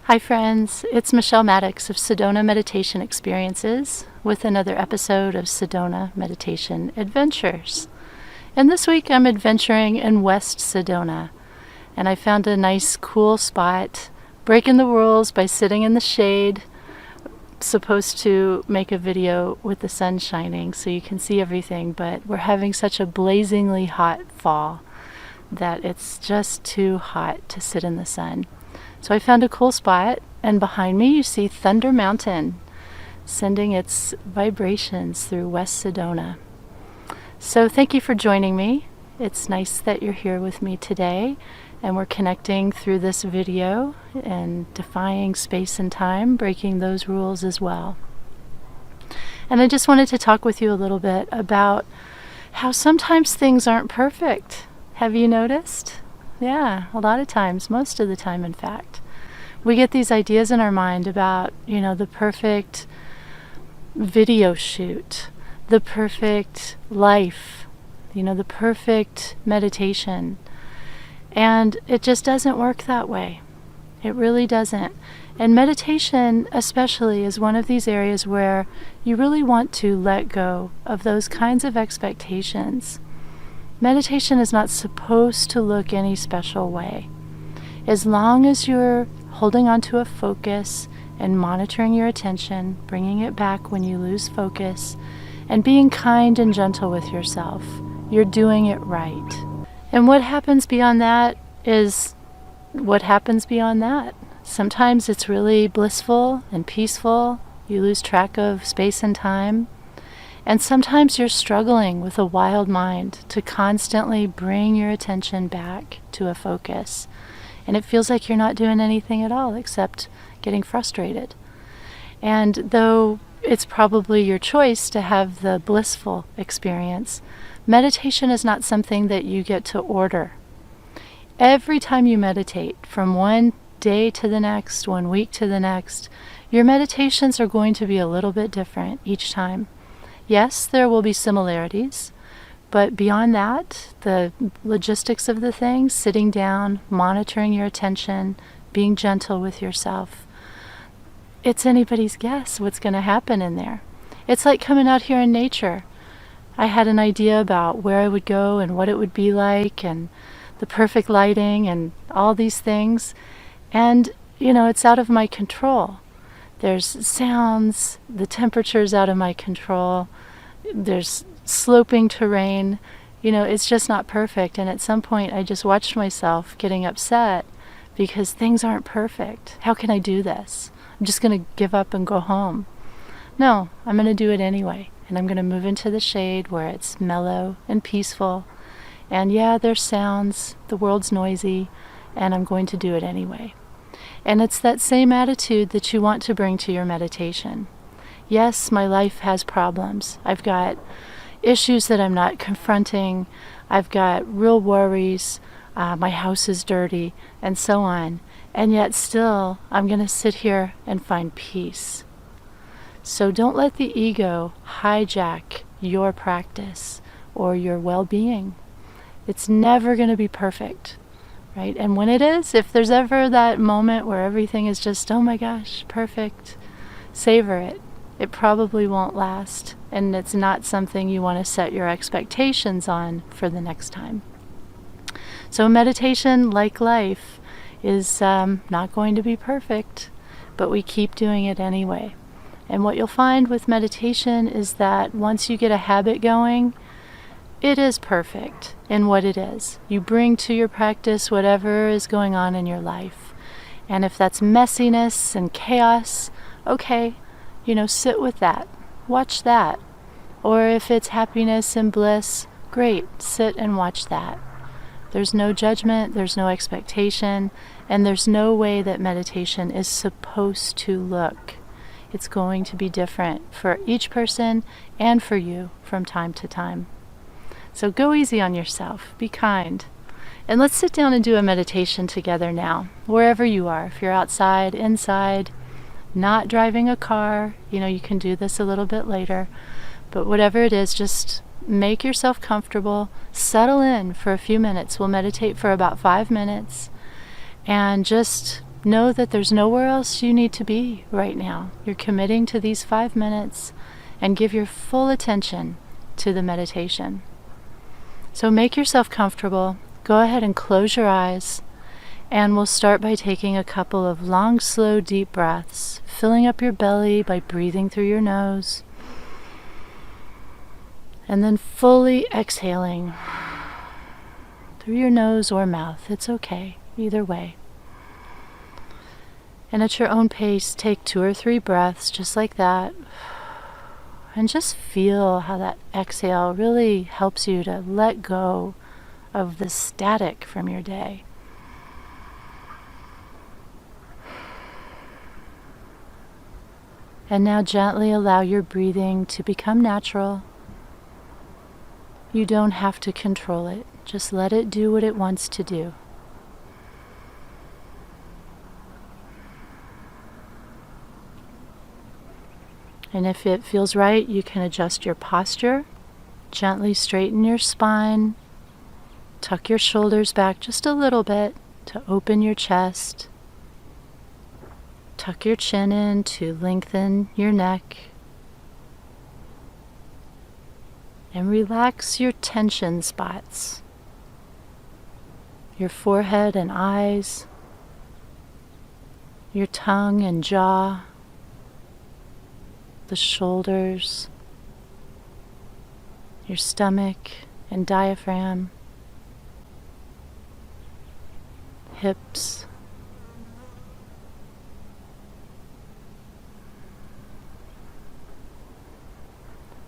Hi friends, it's Michelle Maddox of Sedona Meditation Experiences with another episode of Sedona Meditation Adventures. And this week I'm adventuring in West Sedona, and I found a nice cool spot, breaking the rules by sitting in the shade. Supposed to make a video with the sun shining so you can see everything, but we're having such a blazingly hot fall that it's just too hot to sit in the sun. So I found a cool spot, and behind me you see Thunder Mountain sending its vibrations through West Sedona. So thank you for joining me. It's nice that you're here with me today, and we're connecting through this video and defying space and time, breaking those rules as well. And I just wanted to talk with you a little bit about how sometimes things aren't perfect. Have you noticed? Yeah, a lot of times, most of the time in fact. We get these ideas in our mind about, the perfect video shoot, the perfect life, the perfect meditation. And it just doesn't work that way. It really doesn't. And meditation especially is one of these areas where you really want to let go of those kinds of expectations. Meditation is not supposed to look any special way. As long as you're holding on to a focus and monitoring your attention, bringing it back when you lose focus, and being kind and gentle with yourself, you're doing it right. And what happens beyond that is what happens beyond that. Sometimes it's really blissful and peaceful. You lose track of space and time. And sometimes you're struggling with a wild mind to constantly bring your attention back to a focus. And it feels like you're not doing anything at all except getting frustrated. And though it's probably your choice to have the blissful experience, meditation is not something that you get to order. Every time you meditate, from one day to the next, 1 week to the next, your meditations are going to be a little bit different each time. Yes, there will be similarities, but beyond that, the logistics of the thing, sitting down, monitoring your attention, being gentle with yourself, it's anybody's guess what's going to happen in there. It's like coming out here in nature. I had an idea about where I would go and what it would be like and the perfect lighting and all these things. And, it's out of my control. There's sounds, the temperature's out of my control, there's sloping terrain, it's just not perfect. And at some point I just watched myself getting upset because things aren't perfect. How can I do this? I'm just going to give up and go home. No, I'm going to do it anyway. And I'm going to move into the shade where it's mellow and peaceful. And yeah, there's sounds, the world's noisy, and I'm going to do it anyway. And it's that same attitude that you want to bring to your meditation. Yes, my life has problems. I've got issues that I'm not confronting. I've got real worries. My house is dirty, and so on. And yet still, I'm going to sit here and find peace. So don't let the ego hijack your practice or your well-being. It's never going to be perfect. Right? And when it is, if there's ever that moment where everything is just, oh my gosh, perfect, savor it. It probably won't last, and it's not something you want to set your expectations on for the next time. So meditation, like life, is not going to be perfect, but we keep doing it anyway. And what you'll find with meditation is that once you get a habit going, it is perfect in what it is. You bring to your practice whatever is going on in your life. And if that's messiness and chaos, okay, sit with that. Watch that. Or if it's happiness and bliss, great, sit and watch that. There's no judgment, there's no expectation, and there's no way that meditation is supposed to look. It's going to be different for each person and for you from time to time. So go easy on yourself, be kind. And let's sit down and do a meditation together now, wherever you are. If you're outside, inside, not driving a car, you can do this a little bit later. But whatever it is, just make yourself comfortable, settle in for a few minutes. We'll meditate for about 5 minutes and just know that there's nowhere else you need to be right now. You're committing to these 5 minutes and give your full attention to the meditation. So make yourself comfortable. Go ahead and close your eyes, and we'll start by taking a couple of long, slow, deep breaths, filling up your belly by breathing through your nose, and then fully exhaling through your nose or mouth. It's okay, either way. And at your own pace, take 2 or 3 breaths just like that. And just feel how that exhale really helps you to let go of the static from your day. And now gently allow your breathing to become natural. You don't have to control it. Just let it do what it wants to do. And if it feels right, you can adjust your posture, gently straighten your spine, tuck your shoulders back just a little bit to open your chest, tuck your chin in to lengthen your neck, and relax your tension spots, your forehead and eyes, your tongue and jaw, the shoulders, your stomach and diaphragm, hips,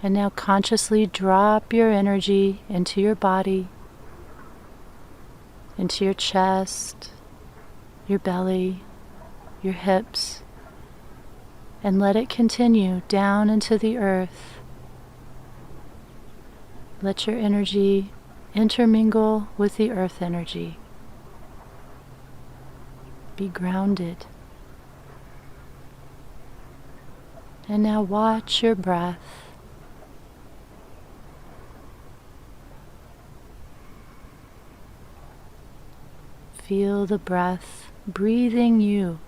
and now consciously drop your energy into your body, into your chest, your belly, your hips, and let it continue down into the earth. Let your energy intermingle with the earth energy. Be grounded. And now watch your breath. Feel the breath breathing you.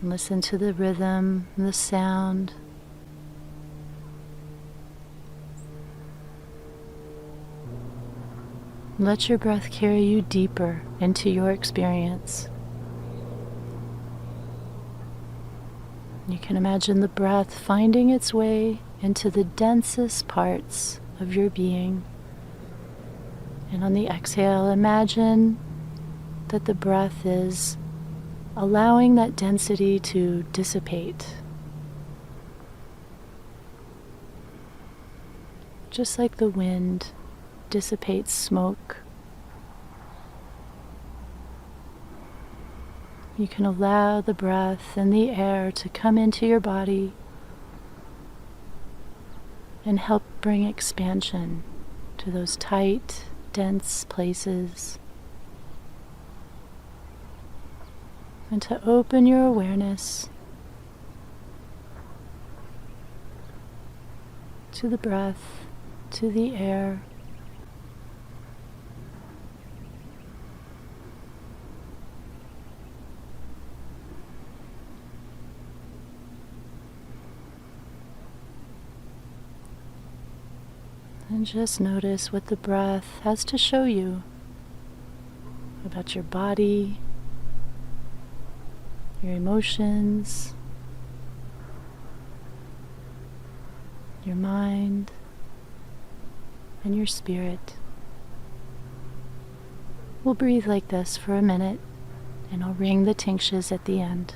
Listen to the rhythm, the sound. Let your breath carry you deeper into your experience. You can imagine the breath finding its way into the densest parts of your being. And on the exhale, imagine that the breath is allowing that density to dissipate. Just like the wind dissipates smoke. You can allow the breath and the air to come into your body and help bring expansion to those tight, dense places. And to open your awareness to the breath, to the air. And just notice what the breath has to show you about your body, your emotions, your mind, and your spirit. We'll breathe like this for a minute, and I'll ring the tingshes at the end.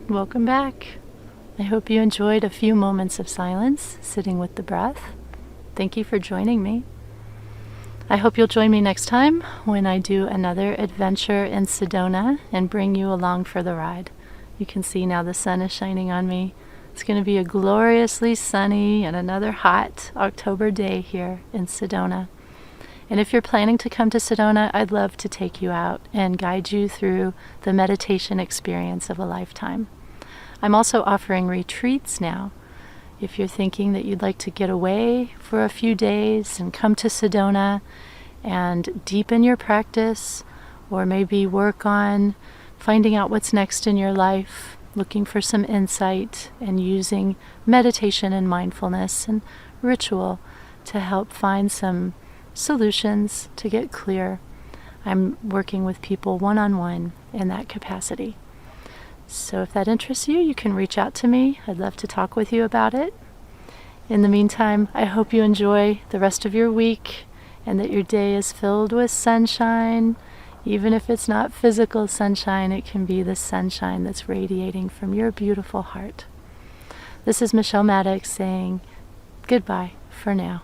Welcome back. I hope you enjoyed a few moments of silence, sitting with the breath. Thank you for joining me. I hope you'll join me next time when I do another adventure in Sedona and bring you along for the ride. You can see now the sun is shining on me. It's going to be a gloriously sunny and another hot October day here in Sedona. And if you're planning to come to Sedona, I'd love to take you out and guide you through the meditation experience of a lifetime. I'm also offering retreats now. If you're thinking that you'd like to get away for a few days and come to Sedona and deepen your practice, or maybe work on finding out what's next in your life, looking for some insight and using meditation and mindfulness and ritual to help find some solutions to get clear, I'm working with people one-on-one in that capacity. So if that interests you, you can reach out to me. I'd love to talk with you about it. In the meantime, I hope you enjoy the rest of your week and that your day is filled with sunshine. Even if it's not physical sunshine, it can be the sunshine that's radiating from your beautiful heart. This is Michelle Maddox saying goodbye for now.